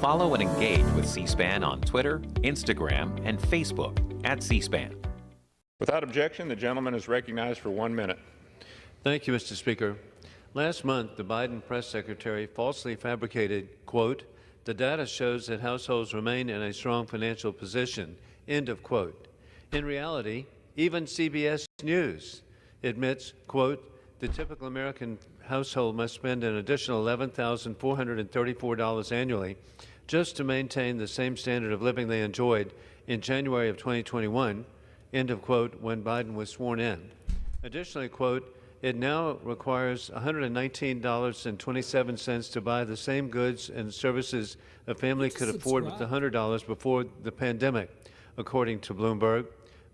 Follow and engage with C-SPAN on Twitter, Instagram, and Facebook at C-SPAN. Without objection, the gentleman is recognized for 1 minute. Thank you, Mr. Speaker. Last month, the Biden press secretary falsely fabricated, quote, "The data shows that households remain in a strong financial position," end of quote. In reality, even CBS News admits, quote, "The typical American household must spend an additional $11,434 annually just to maintain the same standard of living they enjoyed in January of 2021, end of quote, when Biden was sworn in. Additionally, quote, "It now requires $119.27 to buy the same goods and services a family could afford with $100 before the pandemic," according to Bloomberg.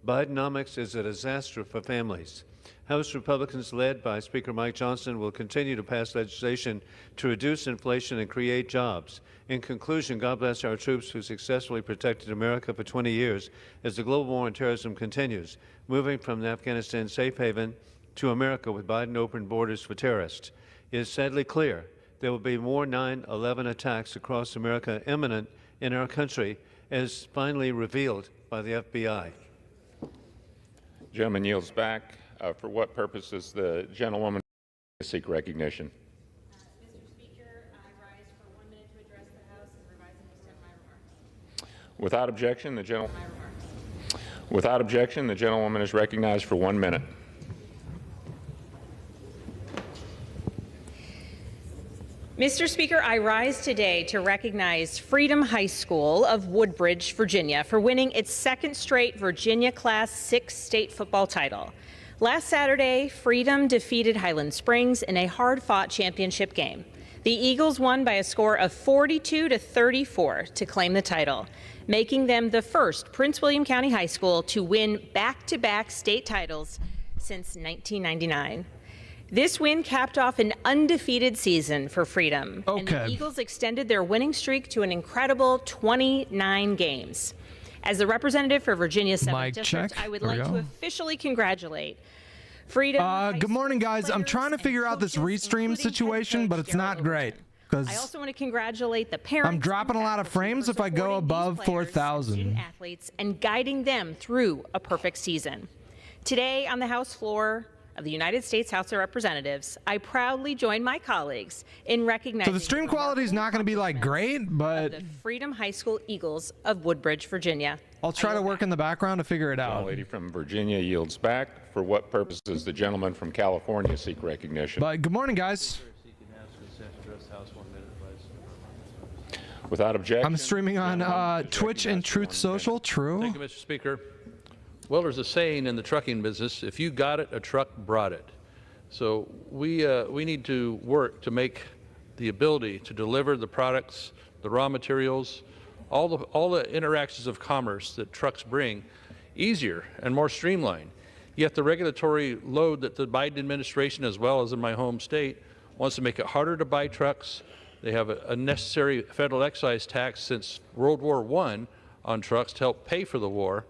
Bidenomics is a disaster for families. House Republicans led by Speaker Mike Johnson will continue to pass legislation to reduce inflation and create jobs. In conclusion, God bless our troops who successfully protected America for 20 years as the global war on terrorism continues, moving from Afghanistan safe haven to America with Biden open borders for terrorists. It is sadly clear there will be more 9/11 attacks across America imminent in our country, as finally revealed by the FBI. The gentleman yields back. For what purpose does the gentlewoman seek recognition? Mr. Speaker, I rise for 1 minute to address the House and revise and extend my remarks. Without objection, the gentlewoman is recognized for 1 minute. Mr. Speaker, I rise today to recognize Freedom High School of Woodbridge, Virginia, for winning its second straight Virginia Class 6 state football title. Last Saturday, Freedom defeated Highland Springs in a hard-fought championship game. The Eagles won by a score of 42-34 to claim the title, making them the first Prince William County high school to win back-to-back state titles since 1999. This win capped off an undefeated season for Freedom, and the Eagles extended their winning streak to an incredible 29 games. As the representative for Virginia's 7th District, I would like to officially congratulate Freedom. Good morning, guys. I'm trying to figure out this restream situation, but it's not great. I also want to congratulate the parents. I'm dropping a lot of frames if I go above 4,000. Athletes and guiding them through a perfect season. Today on the House floor of the United States House of Representatives, I proudly join my colleagues in recognizing. So the stream quality is not going to be like great, but the Freedom High School Eagles of Woodbridge, Virginia. I'll try to work in the background to figure it out. The lady from Virginia yields back. For what purpose does the gentleman from California seek recognition? But good morning, guys. Without objection. I'm streaming on Twitch and Truth Social. True. Thank you, Mr. Speaker. Well, there's a saying in the trucking business: if you got it, a truck brought it. So we need to work to make the ability to deliver the products, the raw materials, all the interactions of commerce that trucks bring easier and more streamlined. Yet the regulatory load that the Biden administration, as well as in my home state, wants to make it harder to buy trucks. They have a necessary federal excise tax since World War I on trucks to help pay for the war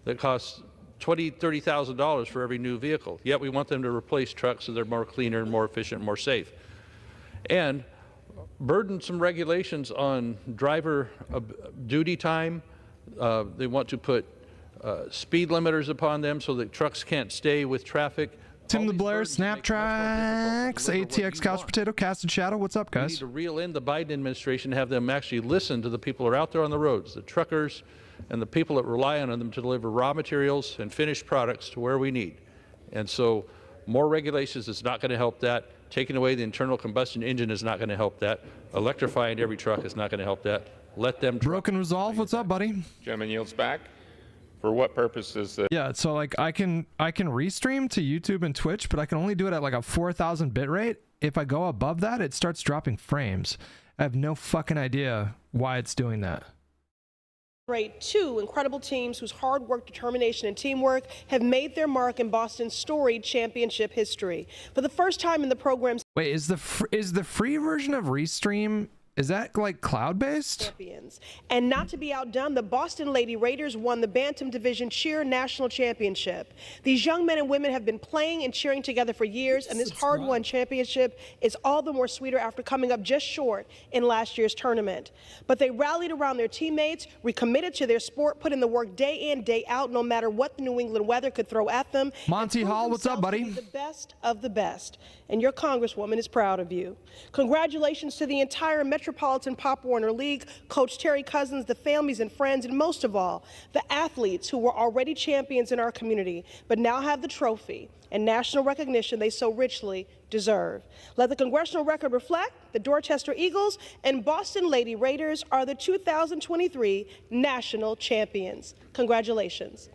that costs $20,000, $30,000 for every new vehicle. Yet we want them to replace trucks so they're more cleaner, more efficient, more safe. And burdensome regulations on driver duty time. They want to put speed limiters upon them so that trucks can't stay with traffic. Tim the Blair, Snaptracks, ATX, Couch Potato, Casted Shadow. What's up, guys? We need to reel in the Biden administration, have them actually listen to the people who are out there on the roads, the truckers and the people that rely on them to deliver raw materials and finished products to where we need. And so more regulations is not going to help that. Taking away the internal combustion engine is not going to help that. Electrifying every truck is not going to help that. Let them. Broken Resolve, what's up, buddy? Gentleman yields back. For what purpose is the... Yeah, so like I can restream to YouTube and Twitch, but I can only do it at like a 4,000 bit rate. If I go above that, it starts dropping frames. I have no fucking idea why it's doing that. Two incredible teams whose hard work, determination, and teamwork have made their mark in Boston's storied championship history. For the first time in the program's... Wait, is the free version of Restream Is that like cloud-based? Champions. And not to be outdone, the Boston Lady Raiders won the Bantam Division Cheer National Championship. These young men and women have been playing and cheering together for years, and this hard-won championship is all the more sweeter after coming up just short in last year's tournament. But they rallied around their teammates, recommitted to their sport, put in the work day in, day out, no matter what the New England weather could throw at them. Monty Hall, what's up, buddy? The best of the best, and your Congresswoman is proud of you. Congratulations to the entire Metropolitan Pop Warner League, Coach Terry Cousins, the families and friends, and most of all, the athletes who were already champions in our community, but now have the trophy and national recognition they so richly deserve. Let the congressional record reflect the Dorchester Eagles and Boston Lady Raiders are the 2023 national champions. Congratulations.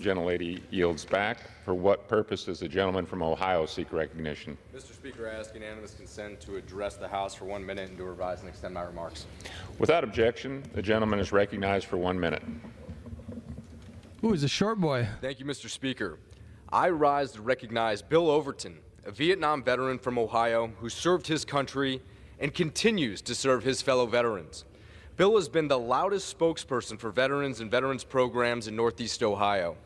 Gentlelady yields back. For what purpose does the gentleman from Ohio seek recognition? Mr. Speaker, I ask unanimous consent to address the House for 1 minute and to revise and extend my remarks. Without objection, the gentleman is recognized for 1 minute. Ooh, he's a short boy. Thank you, Mr. Speaker. I rise to recognize Bill Overton, a Vietnam veteran from Ohio who served his country and continues to serve his fellow veterans. Bill has been the loudest spokesperson for veterans and veterans programs in Northeast Ohio.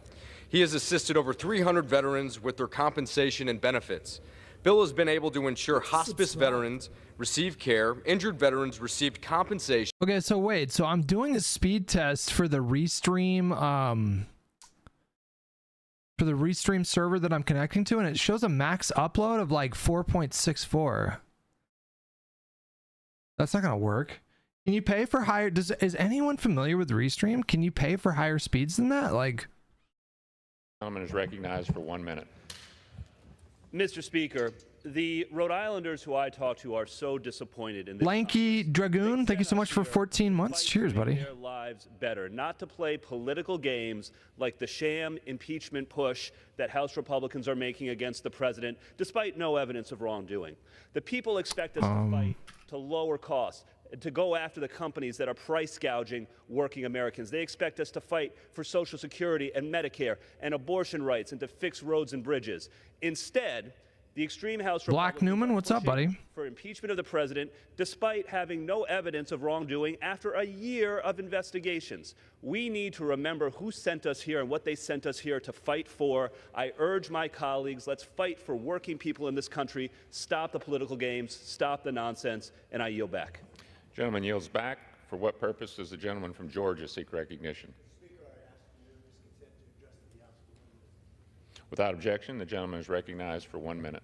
He has assisted over 300 veterans with their compensation and benefits. Bill has been able to ensure hospice veterans receive care, injured veterans received compensation. Okay, so wait, so I'm doing a speed test for the Restream server that I'm connecting to, and it shows a max upload of like 4.64. That's not gonna work. Can you pay for higher? Is anyone familiar with Restream? Can you pay for higher speeds than that? Like, The gentleman is recognized for 1 minute. Mr. Speaker, the Rhode Islanders who I talk to are so disappointed in this Lanky Dragoon, thank you so much for 14 months. Cheers, buddy. Their lives better, not to play political games like the sham impeachment push that House Republicans are making against the president, despite no evidence of wrongdoing. The people expect us to fight to lower costs, to go after the companies that are price gouging working Americans. They expect us to fight for Social Security and Medicare and abortion rights and to fix roads and bridges. Instead, the extreme House Black Newman, what's up, buddy? For impeachment of the president, despite having no evidence of wrongdoing after a year of investigations. We need to remember who sent us here and what they sent us here to fight for. I urge my colleagues, let's fight for working people in this country. Stop the political games, stop the nonsense, and I yield back. Gentleman yields back. For what purpose does the gentleman from Georgia seek recognition? Without objection, the gentleman is recognized for 1 minute.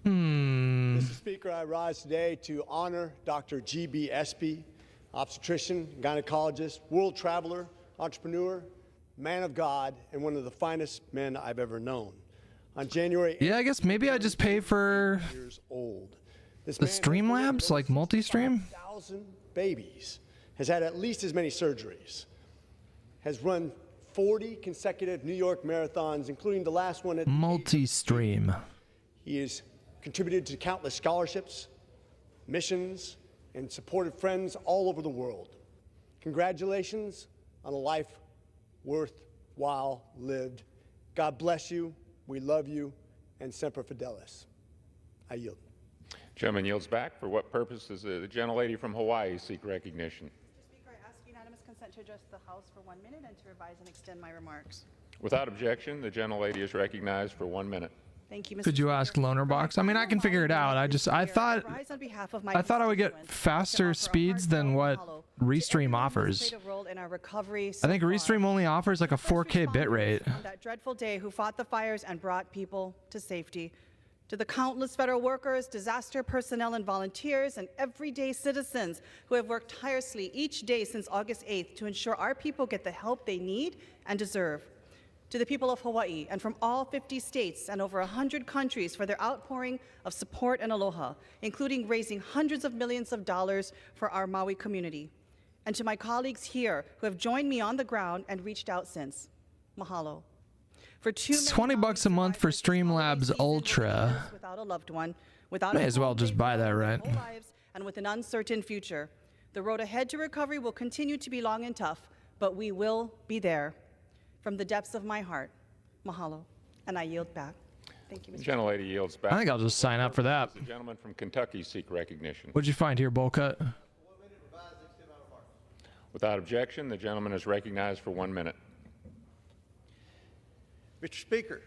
Mr. Speaker, I rise today to honor Dr. G.B. Espy, obstetrician, gynecologist, world traveler, entrepreneur, man of God, and one of the finest men I've ever known. On January 8th, Yeah, I guess maybe I just pay for years old. This the man has Streamlabs, like multi-stream. 1,000 babies, has had at least as many surgeries, has run 40 consecutive New York marathons, including the last one at Multi-stream. He has contributed to countless scholarships, missions, and supported friends all over the world. Congratulations on a life worthwhile lived. God bless you. We love you. And Semper Fidelis. I yield. Gentleman yields back. For what purpose does the gentlelady from Hawaii seek recognition? Mr. Speaker, I ask unanimous consent to address the House for 1 minute and to revise and extend my remarks. Without objection, the gentlelady is recognized for 1 minute. Thank you, Mr. Could you Speaker. ask Loanerbox? I mean, I can figure it out. I thought Rise on behalf of my I thought I would get constituents faster to offer a speeds than what heartfelt Restream to every offers. administrative role in our recovery I so think far. Restream only offers like a First 4K responders bitrate. on that dreadful day who fought the fires and brought people to safety. To the countless federal workers, disaster personnel and volunteers, and everyday citizens who have worked tirelessly each day since August 8th to ensure our people get the help they need and deserve. To the people of Hawaii and from all 50 states and over 100 countries for their outpouring of support and aloha, including raising hundreds of millions of dollars for our Maui community. And to my colleagues here who have joined me on the ground and reached out since. Mahalo. For It's 20 bucks a month for Streamlabs Ultra. Without a loved one, without May a as well home just they've buy loved that, their right? whole lives, and with an uncertain future. The road ahead to recovery will continue to be long and tough, but we will be there. From the depths of my heart, Mahalo. And I yield back. Thank you, Mr. The gentlelady yields back. I think I'll just sign up for that. The gentleman from Kentucky seek recognition. What'd you find here, bowl cut? Without objection, the gentleman is recognized for 1 minute. Mr. Speaker, it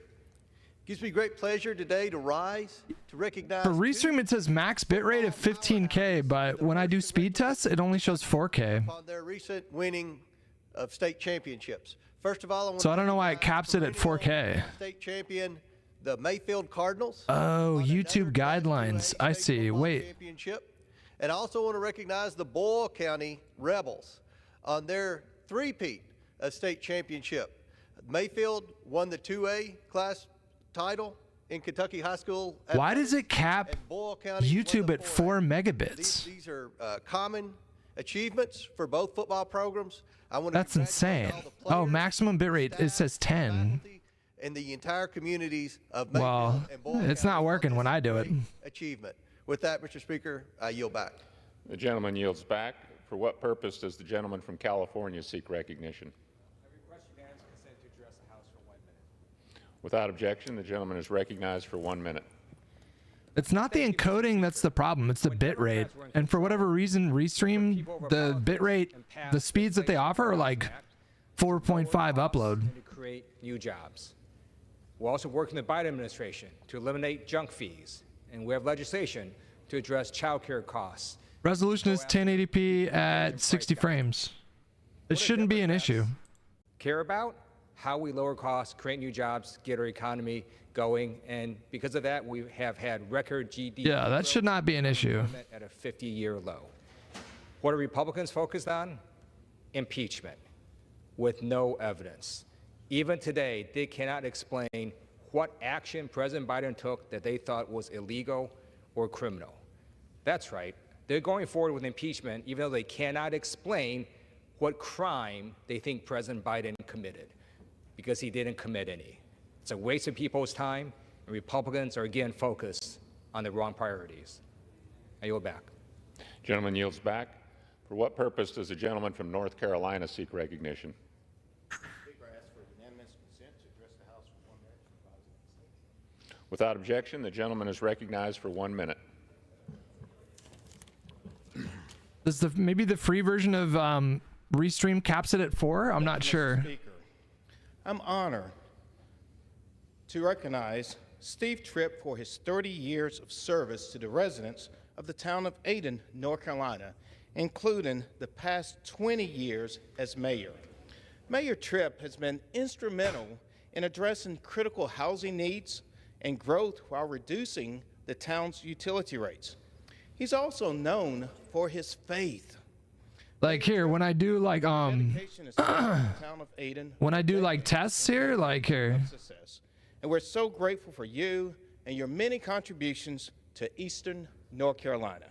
gives me great pleasure today to rise to recognize. For Restream, it says max bitrate of 15K, but when I do speed tests, it only shows 4K. On their recent winning of state championships. First of all, I want So I don't know why it caps it at 4K. State champion, the Mayfield Cardinals. Oh, YouTube guidelines. I see. Wait. Championship. And I also want to recognize the Boyle County Rebels on their three-peat of state championship. Mayfield won the 2A class title in Kentucky high school. Why does it cap YouTube at 4 megabits? These are common achievements for both football programs. I want to That's insane. Oh, maximum bitrate, it says 10. and the entire communities of Well, Mayfield and Boyle it's not County working on when this I do it. great achievement. With that, Mr. Speaker, I yield back. The gentleman yields back. For what purpose does the gentleman from California seek recognition? I request unanimous consent to address the House for 1 minute. Without objection, the gentleman is recognized for 1 minute. It's not the encoding that's the problem, it's the bitrate. And for whatever reason, Restream, the bitrate, the speeds that they offer are like 4.5 upload. To create new jobs. We're also working with the Biden administration to eliminate junk fees, and we have legislation to address childcare costs. Resolution is 1080p at 60 frames. It shouldn't be an issue. Care about how we lower costs, create new jobs, get our economy going, and because of that, we have had record GDP. Yeah, that should not be an issue. At a 50-year low. What are Republicans focused on? Impeachment, with no evidence. Even today, they cannot explain what action President Biden took that they thought was illegal or criminal. That's right. They're going forward with impeachment, even though they cannot explain what crime they think President Biden committed, because he didn't commit any. It's a waste of people's time, and Republicans are again focused on the wrong priorities. I yield back. Gentleman yields back. For what purpose does the gentleman from North Carolina seek recognition? Speaker, I ask for unanimous consent to address the House for 1 minute. Without objection, the gentleman is recognized for 1 minute. Does maybe the free version of Restream caps it at 4? I'm not sure. Speaker, I'm honored to recognize Steve Tripp for his 30 years of service to the residents of the town of Ayden, North Carolina, including the past 20 years as mayor. Mayor Tripp has been instrumental in addressing critical housing needs and growth while reducing the town's utility rates. He's also known for his faith. Like here, when I do like when I do like tests here, like here. And we're so grateful for you and your many contributions to Eastern North Carolina.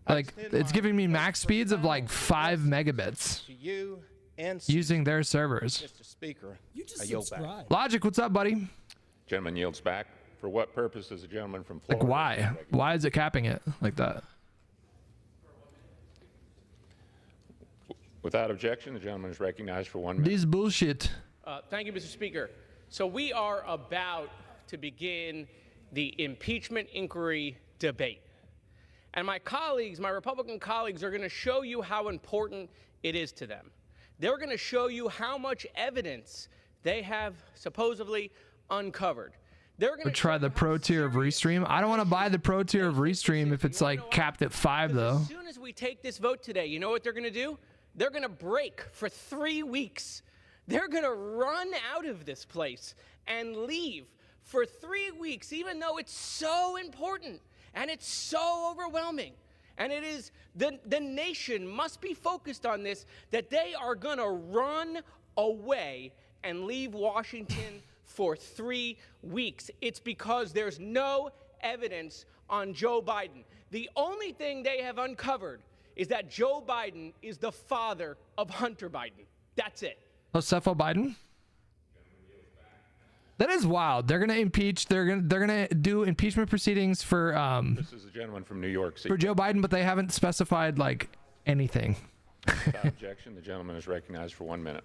Like it's giving me max speeds of like 5 megabits To you and using their servers. Mr. Speaker, You just I yield subscribe. back. Logic, what's up, buddy? Gentleman yields back. For what purpose does the gentleman from Like Florida why? seek recognition? Why is it capping it like that? Without objection, the gentleman is recognized for 1 minute. This bullshit. Thank you, Mr. Speaker. So we are about to begin the impeachment inquiry debate. And my colleagues, my Republican colleagues, are going to show you how important it is to them. They're going to show you how much evidence they have supposedly uncovered. They're going to Try the pro tier of Restream. I don't want to buy the pro tier of Restream if it's like capped at 5 though. As soon as we take this vote today, you know what they're going to do? They're going to break for 3 weeks. They're going to run out of this place and leave for 3 weeks, even though it's so important and it's so overwhelming. And it is, the nation must be focused on this, that they are going to run away and leave Washington for 3 weeks. It's because there's no evidence on Joe Biden. The only thing they have uncovered is that Joe Biden is the father of Hunter Biden. That's it. Josepho Biden? That is wild. They're gonna impeach. They're gonna do impeachment proceedings for This is the gentleman from New York. for Joe Biden, but they haven't specified like anything. Without objection, the gentleman is recognized for 1 minute.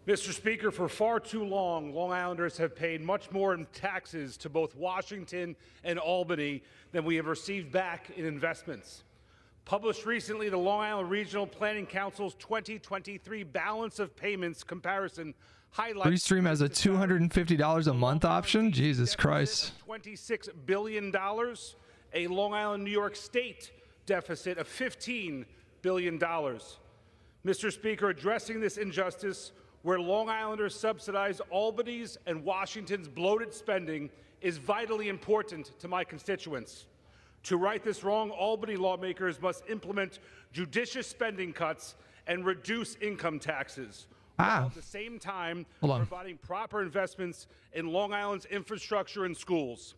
Mr. Speaker, for far too long, Long Islanders have paid much more in taxes to both Washington and Albany than we have received back in investments. Published recently, the Long Island Regional Planning Council's 2023 balance of payments comparison highlights Restream has a $250 a month option? Jesus Christ. $26 billion, a Long Island, New York State deficit of $15 billion. Mr. Speaker, addressing this injustice, where Long Islanders subsidize Albany's and Washington's bloated spending, is vitally important to my constituents. To right this wrong, Albany lawmakers must implement judicious spending cuts and reduce income taxes, while at the same time providing proper investments in Long Island's infrastructure and schools.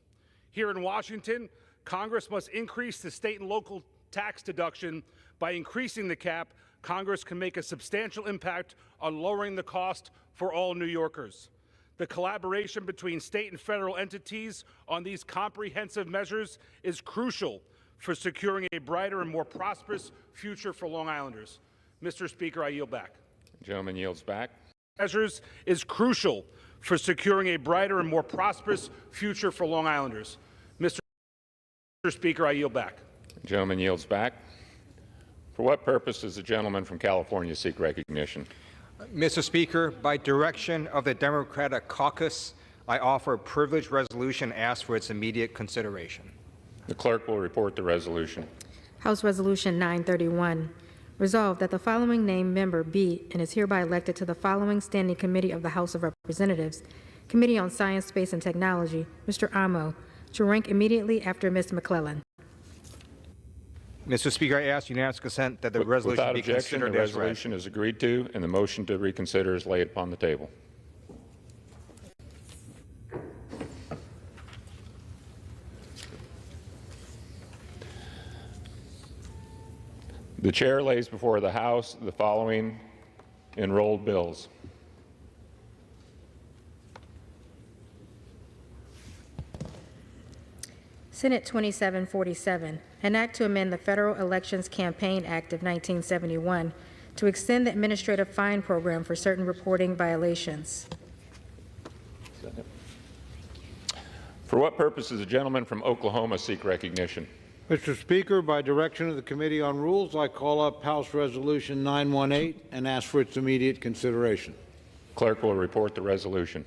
Here in Washington, Congress must increase the state and local tax deduction. By increasing the cap, Congress can make a substantial impact on lowering the cost for all New Yorkers. The collaboration between state and federal entities on these comprehensive measures is crucial for securing a brighter and more prosperous future for Long Islanders. Mr. Speaker, I yield back. The gentleman yields back. Measures is crucial for securing a brighter and more prosperous future for Long Islanders. Mr. Speaker, I yield back. The gentleman yields back. For what purpose does the gentleman from California seek recognition? Mr. Speaker, by direction of the Democratic Caucus, I offer a privileged resolution and ask for its immediate consideration. The clerk will report the resolution. House Resolution 931. Resolved that the following named member be and is hereby elected to the following Standing Committee of the House of Representatives, Committee on Science, Space, and Technology, Mr. Amo, to rank immediately after Ms. McClellan. Mr. Speaker, I ask unanimous consent that the resolution Without be objection, the considered as read. resolution is agreed to, and the motion to reconsider is laid upon the table. The chair lays before the House the following enrolled bills. Senate 2747, an act to amend the Federal Elections Campaign Act of 1971 to extend the administrative fine program for certain reporting violations. For what purpose does the gentleman from Oklahoma seek recognition? Mr. Speaker, by direction of the Committee on Rules, I call up House Resolution 918 and ask for its immediate consideration. Clerk will report the resolution.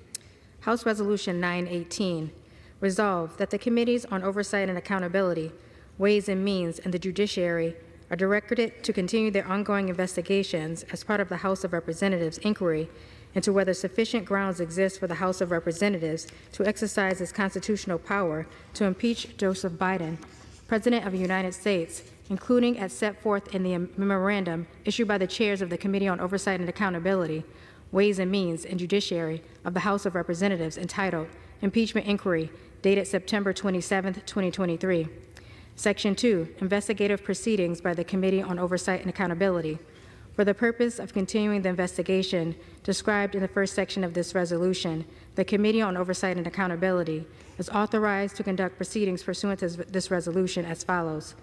House Resolution 918. Resolved that the Committees on Oversight and Accountability, Ways and Means, and the Judiciary are directed to continue their ongoing investigations as part of the House of Representatives' inquiry into whether sufficient grounds exist for the House of Representatives to exercise its constitutional power to impeach Joseph Biden, President of the United States, including as set forth in the memorandum issued by the chairs of the Committee on Oversight and Accountability, Ways and Means, and Judiciary of the House of Representatives entitled Impeachment Inquiry, dated September 27, 2023. Section 2, Investigative Proceedings by the Committee on Oversight and Accountability. For the purpose of continuing the investigation described in the first section of this resolution, the Committee on Oversight and Accountability is authorized to conduct proceedings pursuant to this resolution as follows.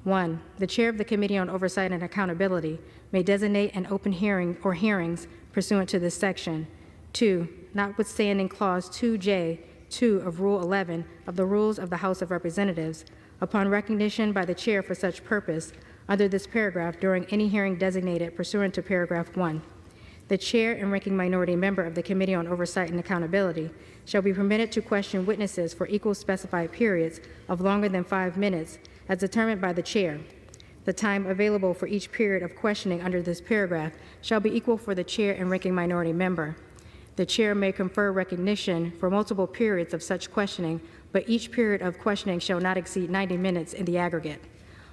1. The Chair of the Committee on Oversight and Accountability may designate an open hearing or hearings pursuant to this section. 2. Notwithstanding Clause 2J, 2 of Rule 11 of the Rules of the House of Representatives, upon recognition by the Chair for such purpose, under this paragraph during any hearing designated pursuant to paragraph 1, the Chair and ranking minority member of the Committee on Oversight and Accountability shall be permitted to question witnesses for equal specified periods of longer than 5 minutes as determined by the Chair. The time available for each period of questioning under this paragraph shall be equal for the Chair and ranking minority member. The Chair may confer recognition for multiple periods of such questioning, but each period of questioning shall not exceed 90 minutes in the aggregate.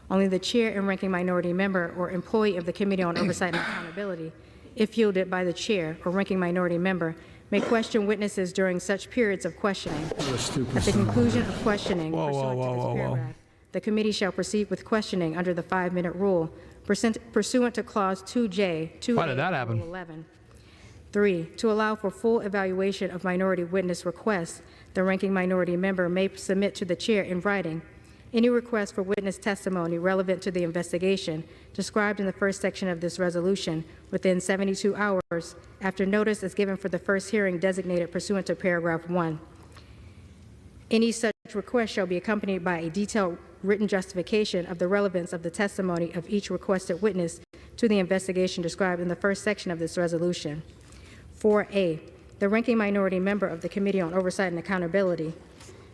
Only the Chair and ranking minority member or employee of the Committee on Oversight and Accountability, if yielded by the Chair or ranking minority member, may question witnesses during such periods of questioning. At the conclusion of questioning pursuant to this paragraph, the committee shall proceed with questioning under the 5-minute rule pursuant to Clause 2J, 2A, Why did that happen? Rule 11. 3. To allow for full evaluation of minority witness requests, the ranking minority member may submit to the Chair in writing Any request for witness testimony relevant to the investigation described in the first section of this resolution within 72 hours after notice is given for the first hearing designated pursuant to paragraph 1. Any such request shall be accompanied by a detailed written justification of the relevance of the testimony of each requested witness to the investigation described in the first section of this resolution. 4A, the ranking minority member of the Committee on Oversight and Accountability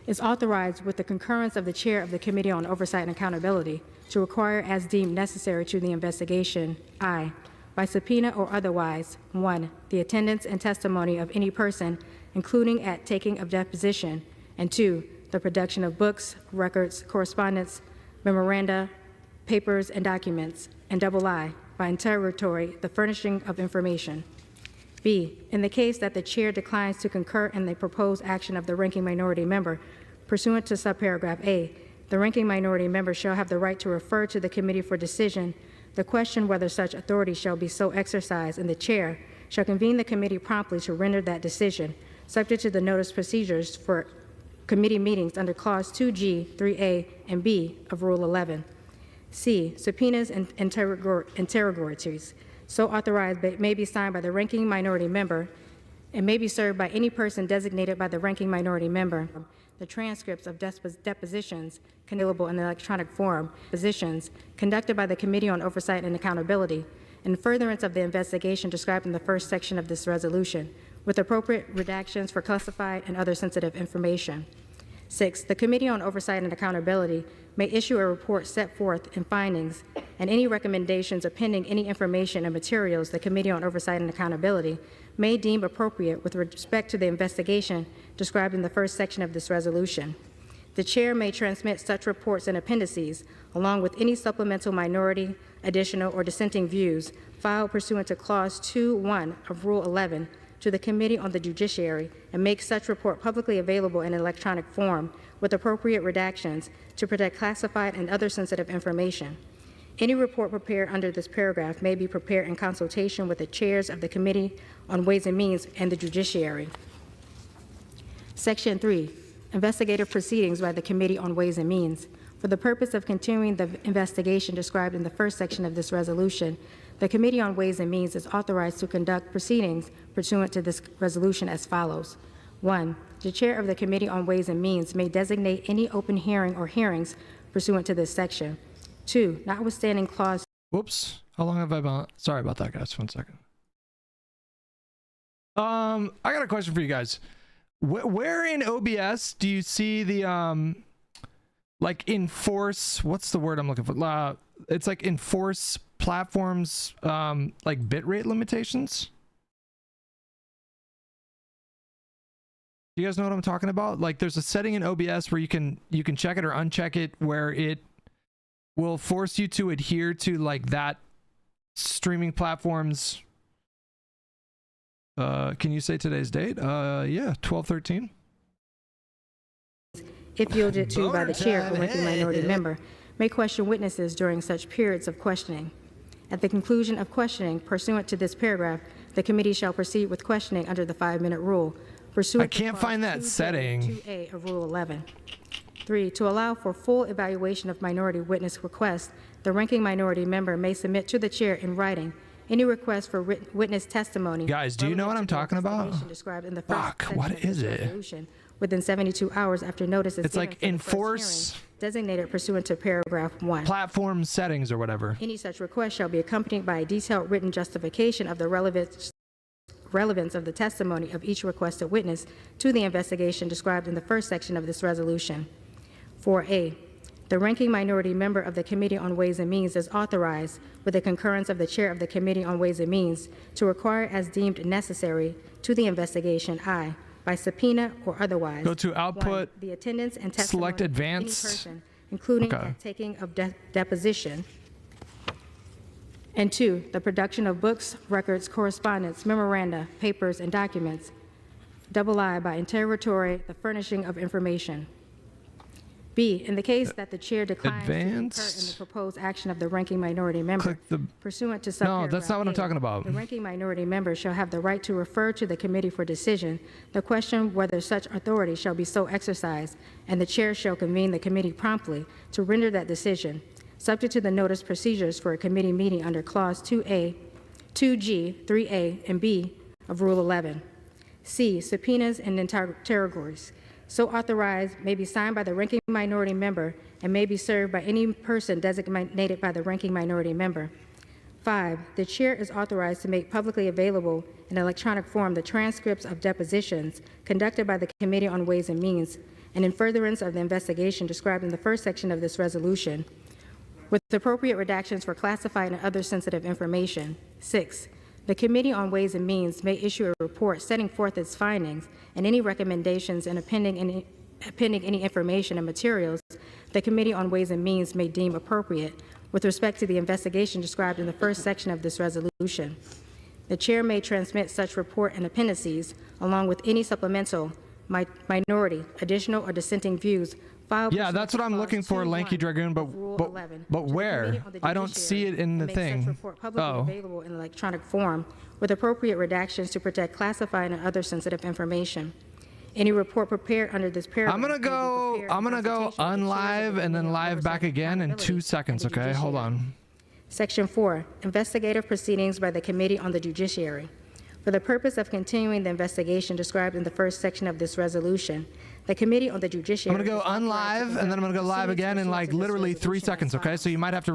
is authorized with the concurrence of the chair of the Committee on Oversight and Accountability to require as deemed necessary to the investigation, I, by subpoena or otherwise, 1, the attendance and testimony of any person, including at taking of deposition, and 2, the production of books, records, correspondence, memoranda, papers, and documents, and I, by interrogatory, the furnishing of information. B, in the case that the chair declines to concur in the proposed action of the ranking minority member, pursuant to subparagraph A, the ranking minority member shall have the right to refer to the committee for decision the question whether such authority shall be so exercised, and the chair shall convene the committee promptly to render that decision, subject to the notice procedures for committee meetings under Clause 2G, 3A, and B of Rule 11. C, subpoenas and interrogatories so authorized may be signed by the ranking minority member and may be served by any person designated by the ranking minority member. The transcripts of depositions available in electronic form, positions conducted by the Committee on Oversight and Accountability, in furtherance of the investigation described in the first section of this resolution, with appropriate redactions for classified and other sensitive information. 6, the Committee on Oversight and Accountability may issue a report set forth in findings and any recommendations appending any information and materials the Committee on Oversight and Accountability may deem appropriate with respect to the investigation described in the first section of this resolution. The chair may transmit such reports and appendices, along with any supplemental minority, additional, or dissenting views filed pursuant to Clause 2.1 of Rule 11 to the Committee on the Judiciary and make such report publicly available in electronic form with appropriate redactions to protect classified and other sensitive information. Any report prepared under this paragraph may be prepared in consultation with the chairs of the Committee on Ways and Means and the Judiciary. Section 3, investigative proceedings by the Committee on Ways and Means. For the purpose of continuing the investigation described in the first section of this resolution, the Committee on Ways and Means is authorized to conduct proceedings pursuant to this resolution as follows. 1, the chair of the Committee on Ways and Means may designate any open hearing or hearings pursuant to this section. 2, notwithstanding clause... Whoops. How long have I been... Sorry about that, guys. 1 second. I got a question for you guys. Where in OBS do you see the, like, enforce... What's the word I'm looking for? It's like enforce platforms, like, bitrate limitations? Do you guys know what I'm talking about? Like, there's a setting in OBS where you can check it or uncheck it where it will force you to adhere to like that streaming platform's can you say today's date? Yeah, 12/13. If yielded to by the chair or ranking minority member, may question witnesses during such periods of questioning. At the conclusion of questioning pursuant to this paragraph, the committee shall proceed with questioning under the 5-minute rule. Pursuant I can't find that setting. 2A of Rule 11. 3, to allow for full evaluation of minority witness requests, the ranking minority member may submit to the chair in writing any request for witness testimony. Guys, do you know what I'm talking about? Described in the first Fuck, what is it? Within 72 hours after notice is it's like enforce designated pursuant to paragraph 1. Platform settings or whatever. Any such request shall be accompanied by a detailed written justification of the relevance of the testimony of each requested witness to the investigation described in the first section of this resolution. 4A, the ranking minority member of the Committee on Ways and Means is authorized, with the concurrence of the chair of the Committee on Ways and Means, to require as deemed necessary to the investigation, I, by subpoena or otherwise. Go to output, 1, the attendance and testimony select advance, of any person, including at taking of deposition. And 2, the production of books, records, correspondence, memoranda, papers, and documents. I, by interrogatory, the furnishing of information. B, in the case that the chair declines to concur in the Advanced. proposed action of the ranking minority member, pursuant to No, that's not what I'm subparagraph A, talking about. the ranking minority member shall have the right to refer to the committee for decision the question whether such authority shall be so exercised, and the chair shall convene the committee promptly to render that decision, subject to the notice procedures for a committee meeting under Clause 2A, 2G, 3A, and B of Rule 11. C, subpoenas and interrogatories, so authorized, may be signed by the ranking minority member and may be served by any person designated by the ranking minority member. 5, the chair is authorized to make publicly available in electronic form the transcripts of depositions conducted by the Committee on Ways and Means and in furtherance of the investigation described in the first section of this resolution, with appropriate redactions for classified and other sensitive information. 6, the Committee on Ways and Means may issue a report setting forth its findings and any recommendations and appending any information and materials the Committee on Ways and Means may deem appropriate with respect to the investigation described in the first section of this resolution. The chair may transmit such report and appendices along with any supplemental, minority, additional, or dissenting views filed. Yeah, that's what I'm looking for, Lanky Dragoon, but where? I don't see it in the thing. Report publicly available in electronic form with appropriate redactions to protect classified and other sensitive information. Any report prepared under this paragraph. I'm gonna go unlive and then live back again in 2 seconds, okay? Hold on. Section 4, investigative proceedings by the Committee on the Judiciary. For the purpose of continuing the investigation described in the first section of this resolution, the Committee on the Judiciary. I'm gonna go unlive and then I'm gonna go live again in like literally 3 seconds, okay? So you might have to